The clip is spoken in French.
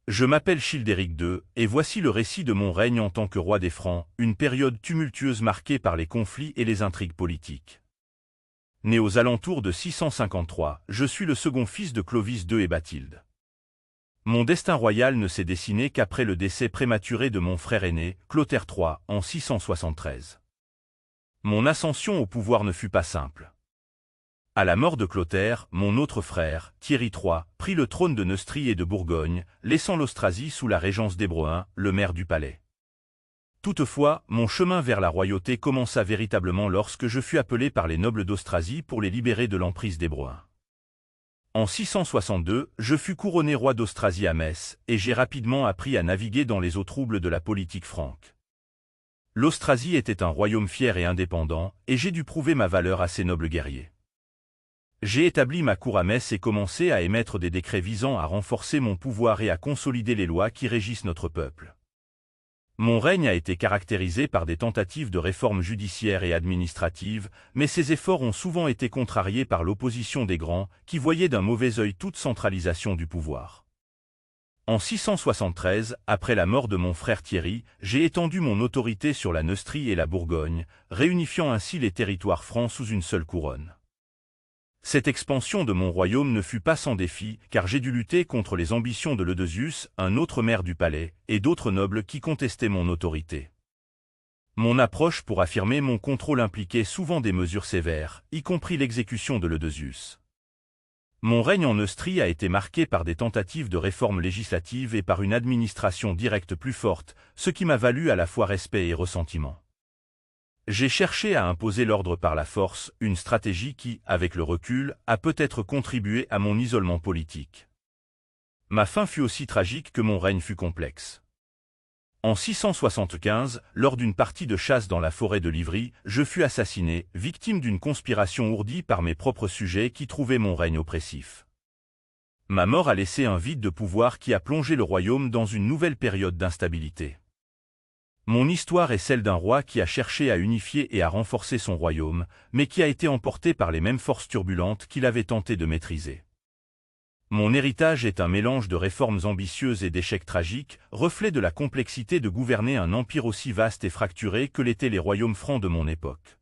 Je m'appelle Childéric II, et voici le récit de mon règne en tant que roi des Francs, une période tumultueuse marquée par les conflits et les intrigues politiques. Né aux alentours de 653, je suis le second fils de Clovis II et Bathilde. Mon destin royal ne s'est dessiné qu'après le décès prématuré de mon frère aîné, Clotaire III, en 673. Mon ascension au pouvoir ne fut pas simple. À la mort de Clotaire, mon autre frère, Thierry III, prit le trône de Neustrie et de Bourgogne, laissant l'Austrasie sous la régence d'Hébroin, le maire du palais. Toutefois, mon chemin vers la royauté commença véritablement lorsque je fus appelé par les nobles d'Austrasie pour les libérer de l'emprise d'Hébroin. En 662, je fus couronné roi d'Austrasie à Metz, et j'ai rapidement appris à naviguer dans les eaux troubles de la politique franque. L'Austrasie était un royaume fier et indépendant, et j'ai dû prouver ma valeur à ces nobles guerriers. J'ai établi ma cour à Metz et commencé à émettre des décrets visant à renforcer mon pouvoir et à consolider les lois qui régissent notre peuple. Mon règne a été caractérisé par des tentatives de réformes judiciaires et administratives, mais ces efforts ont souvent été contrariés par l'opposition des grands, qui voyaient d'un mauvais œil toute centralisation du pouvoir. En 673, après la mort de mon frère Thierry, j'ai étendu mon autorité sur la Neustrie et la Bourgogne, réunifiant ainsi les territoires francs sous une seule couronne. Cette expansion de mon royaume ne fut pas sans défi, car j'ai dû lutter contre les ambitions de Leudesius, un autre maire du palais, et d'autres nobles qui contestaient mon autorité. Mon approche pour affirmer mon contrôle impliquait souvent des mesures sévères, y compris l'exécution de Leudesius. Mon règne en Neustrie a été marqué par des tentatives de réformes législatives et par une administration directe plus forte, ce qui m'a valu à la fois respect et ressentiment. J'ai cherché à imposer l'ordre par la force, une stratégie qui, avec le recul, a peut-être contribué à mon isolement politique. Ma fin fut aussi tragique que mon règne fut complexe. En 675, lors d'une partie de chasse dans la forêt de Livry, je fus assassiné, victime d'une conspiration ourdie par mes propres sujets qui trouvaient mon règne oppressif. Ma mort a laissé un vide de pouvoir qui a plongé le royaume dans une nouvelle période d'instabilité. Mon histoire est celle d'un roi qui a cherché à unifier et à renforcer son royaume, mais qui a été emporté par les mêmes forces turbulentes qu'il avait tenté de maîtriser. Mon héritage est un mélange de réformes ambitieuses et d'échecs tragiques, reflet de la complexité de gouverner un empire aussi vaste et fracturé que l'étaient les royaumes francs de mon époque.